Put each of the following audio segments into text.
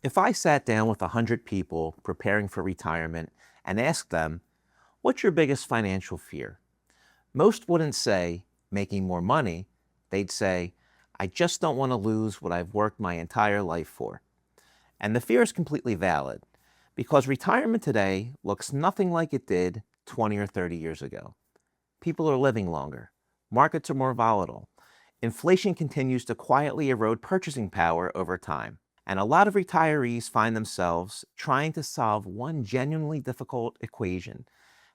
If I sat down with 100 people preparing for retirement and asked them, what's your biggest financial fear? Most wouldn't say making more money. They'd say, I just don't want to lose what I've worked my entire life for. And the fear is completely valid because retirement today looks nothing like it did 20 or 30 years ago. People are living longer. Markets are more volatile. Inflation continues to quietly erode purchasing power over time. And a lot of retirees find themselves trying to solve one genuinely difficult equation.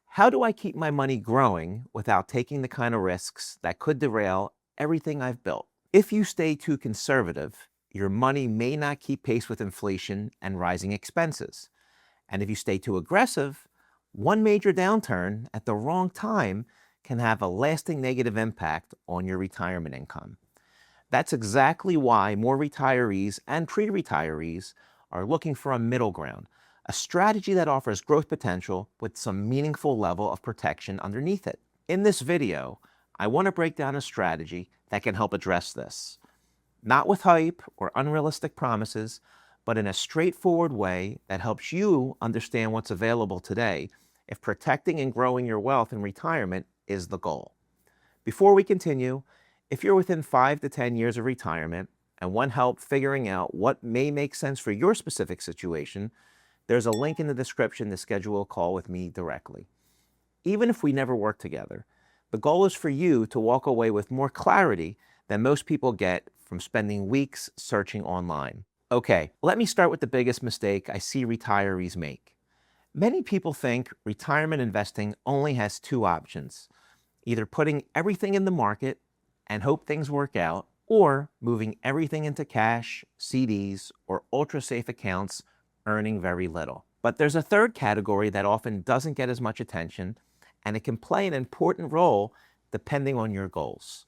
How do I keep my money growing without taking the kind of risks that could derail everything I've built? If you stay too conservative, your money may not keep pace with inflation and rising expenses. And if you stay too aggressive, one major downturn at the wrong time can have a lasting negative impact on your retirement income. That's exactly why more retirees and pre-retirees are looking for a middle ground, a strategy that offers growth potential with some meaningful level of protection underneath it. In this video, I want to break down a strategy that can help address this. Not with hype or unrealistic promises, but in a straightforward way that helps you understand what's available today if protecting and growing your wealth in retirement is the goal. Before we continue, if you're within 5 to 10 years of retirement and want help figuring out what may make sense for your specific situation, there's a link in the description to schedule a call with me directly. Even if we never work together, the goal is for you to walk away with more clarity than most people get from spending weeks searching online. Okay, let me start with the biggest mistake I see retirees make. Many people think retirement investing only has two options: either putting everything in the market and hope things work out, or moving everything into cash, CDs, or ultra-safe accounts earning very little. But there's a third category that often doesn't get as much attention, and it can play an important role depending on your goals.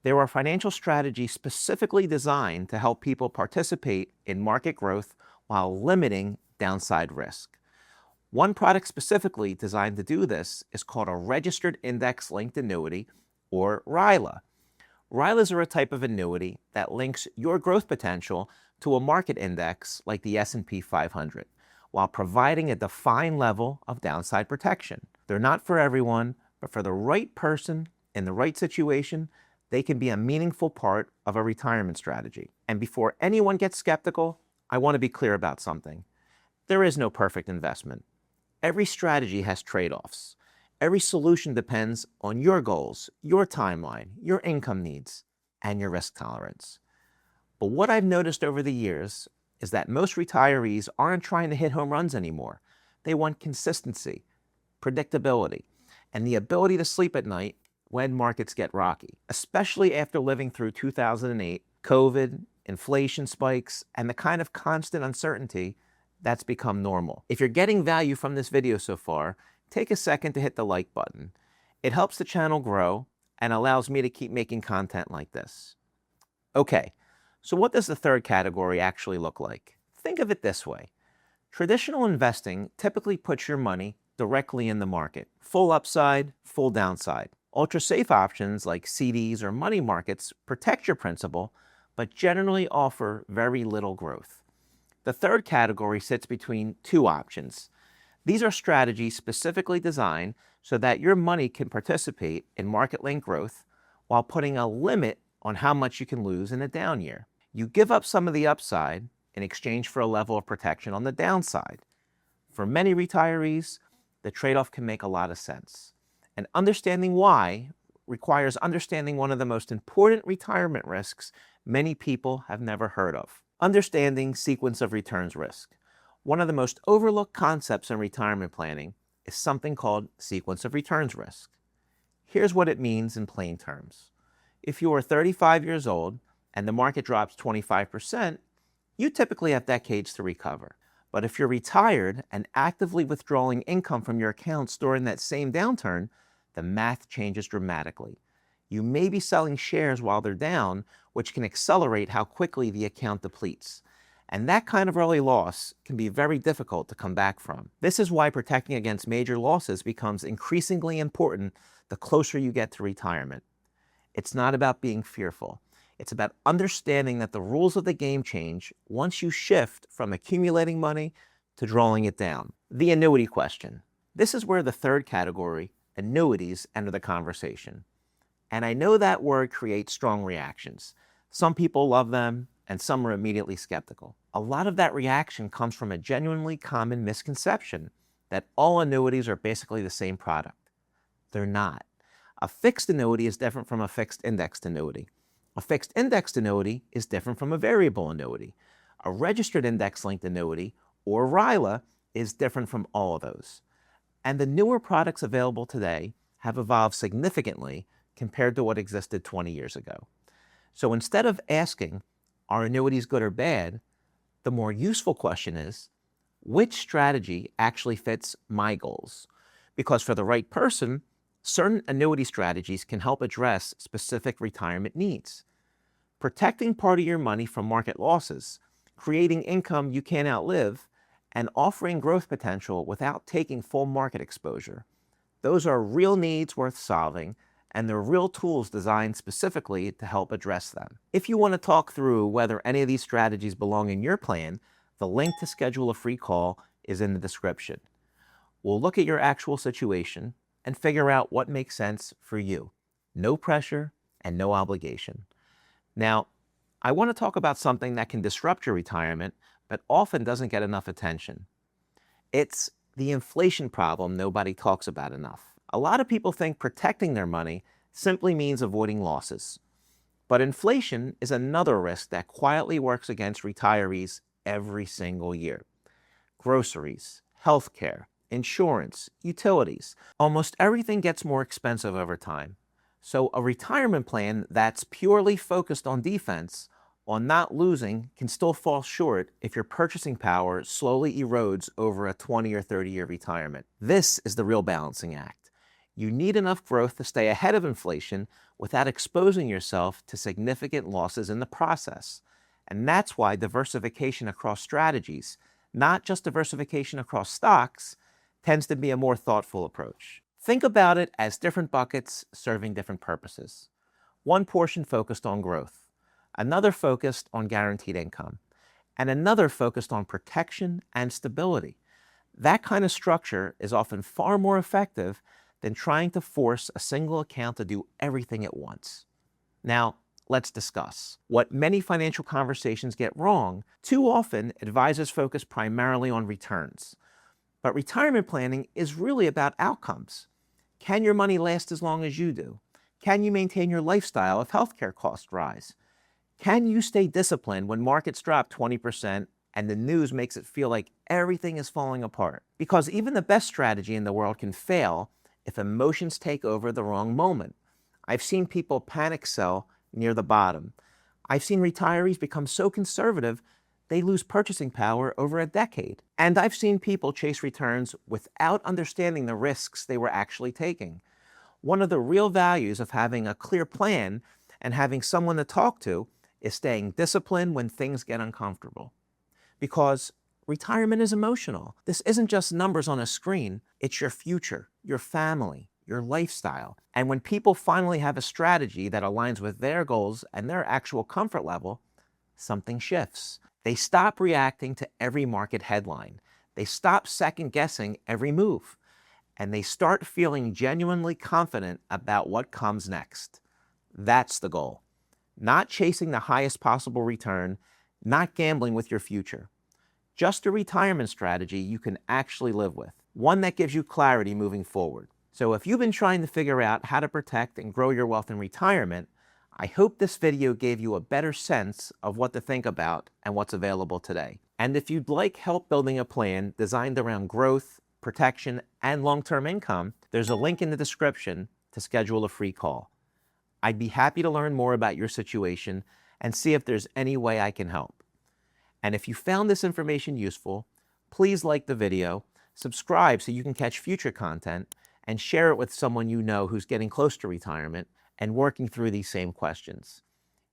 There are financial strategies specifically designed to help people participate in market growth while limiting downside risk. One product specifically designed to do this is called a Registered Index-Linked Annuity, or RILA. RILAs are a type of annuity that links your growth potential to a market index like the S&P 500, while providing a defined level of downside protection. They're not for everyone, but for the right person in the right situation, they can be a meaningful part of a retirement strategy. And before anyone gets skeptical, I want to be clear about something. There is no perfect investment. Every strategy has trade-offs. Every solution depends on your goals, your timeline, your income needs, and your risk tolerance. But what I've noticed over the years is that most retirees aren't trying to hit home runs anymore. They want consistency, predictability, and the ability to sleep at night when markets get rocky, especially after living through 2008, COVID, inflation spikes, and the kind of constant uncertainty that's become normal. If you're getting value from this video so far, take a second to hit the like button. It helps the channel grow and allows me to keep making content like this. Okay, so what does the third category actually look like? Think of it this way. Traditional investing typically puts your money directly in the market. Full upside, full downside. Ultra-safe options like CDs or money markets protect your principal, but generally offer very little growth. The third category sits between two options. These are strategies specifically designed so that your money can participate in market-linked growth while putting a limit on how much you can lose in a down year. You give up some of the upside in exchange for a level of protection on the downside. For many retirees, the trade-off can make a lot of sense. And understanding why requires understanding one of the most important retirement risks many people have never heard of: understanding sequence of returns risk. One of the most overlooked concepts in retirement planning is something called sequence of returns risk. Here's what it means in plain terms. If you are 35 years old and the market drops 25%, you typically have decades to recover. But if you're retired and actively withdrawing income from your accounts during that same downturn, the math changes dramatically. You may be selling shares while they're down, which can accelerate how quickly the account depletes. And that kind of early loss can be very difficult to come back from. This is why protecting against major losses becomes increasingly important the closer you get to retirement. It's not about being fearful. It's about understanding that the rules of the game change once you shift from accumulating money to drawing it down. The annuity question. This is where the third category, annuities, enter the conversation. And I know that word creates strong reactions. Some people love them, and some are immediately skeptical. A lot of that reaction comes from a genuinely common misconception that all annuities are basically the same product. They're not. A fixed annuity is different from a fixed indexed annuity. A fixed indexed annuity is different from a variable annuity. A registered index-linked annuity, or RILA, is different from all of those. And the newer products available today have evolved significantly compared to what existed 20 years ago. So instead of asking, are annuities good or bad, the more useful question is, which strategy actually fits my goals? Because for the right person, certain annuity strategies can help address specific retirement needs. Protecting part of your money from market losses, creating income you can't outlive, and offering growth potential without taking full market exposure. Those are real needs worth solving, and they're real tools designed specifically to help address them. If you want to talk through whether any of these strategies belong in your plan, the link to schedule a free call is in the description. We'll look at your actual situation and figure out what makes sense for you. No pressure and no obligation. Now, I want to talk about something that can disrupt your retirement, but often doesn't get enough attention. It's the inflation problem nobody talks about enough. A lot of people think protecting their money simply means avoiding losses. But inflation is another risk that quietly works against retirees every single year. Groceries, healthcare, insurance, utilities, almost everything gets more expensive over time. So a retirement plan that's purely focused on defense, on not losing, can still fall short if your purchasing power slowly erodes over a 20 or 30-year retirement. This is the real balancing act. You need enough growth to stay ahead of inflation without exposing yourself to significant losses in the process. And that's why diversification across strategies, not just diversification across stocks, tends to be a more thoughtful approach. Think about it as different buckets serving different purposes. One portion focused on growth, another focused on guaranteed income, and another focused on protection and stability. That kind of structure is often far more effective than trying to force a single account to do everything at once. Now, let's discuss. What many financial conversations get wrong, too often advisors focus primarily on returns. But retirement planning is really about outcomes. Can your money last as long as you do? Can you maintain your lifestyle if healthcare costs rise? Can you stay disciplined when markets drop 20% and the news makes it feel like everything is falling apart? Because even the best strategy in the world can fail if emotions take over the wrong moment. I've seen people panic sell near the bottom. I've seen retirees become so conservative they lose purchasing power over a decade. And I've seen people chase returns without understanding the risks they were actually taking. One of the real values of having a clear plan and having someone to talk to is staying disciplined when things get uncomfortable. Because retirement is emotional. This isn't just numbers on a screen, it's your future, your family, your lifestyle. And when people finally have a strategy that aligns with their goals and their actual comfort level, something shifts. They stop reacting to every market headline. They stop second-guessing every move. And they start feeling genuinely confident about what comes next. That's the goal. Not chasing the highest possible return, not gambling with your future. Just a retirement strategy you can actually live with. One that gives you clarity moving forward. So if you've been trying to figure out how to protect and grow your wealth in retirement, I hope this video gave you a better sense of what to think about and what's available today. And if you'd like help building a plan designed around growth, protection, and long-term income, there's a link in the description to schedule a free call. I'd be happy to learn more about your situation and see if there's any way I can help. And if you found this information useful, please like the video, subscribe so you can catch future content, and share it with someone you know who's getting close to retirement and working through these same questions.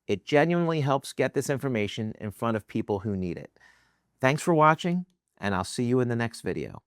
It genuinely helps get this information in front of people who need it. Thanks for watching, and I'll see you in the next video.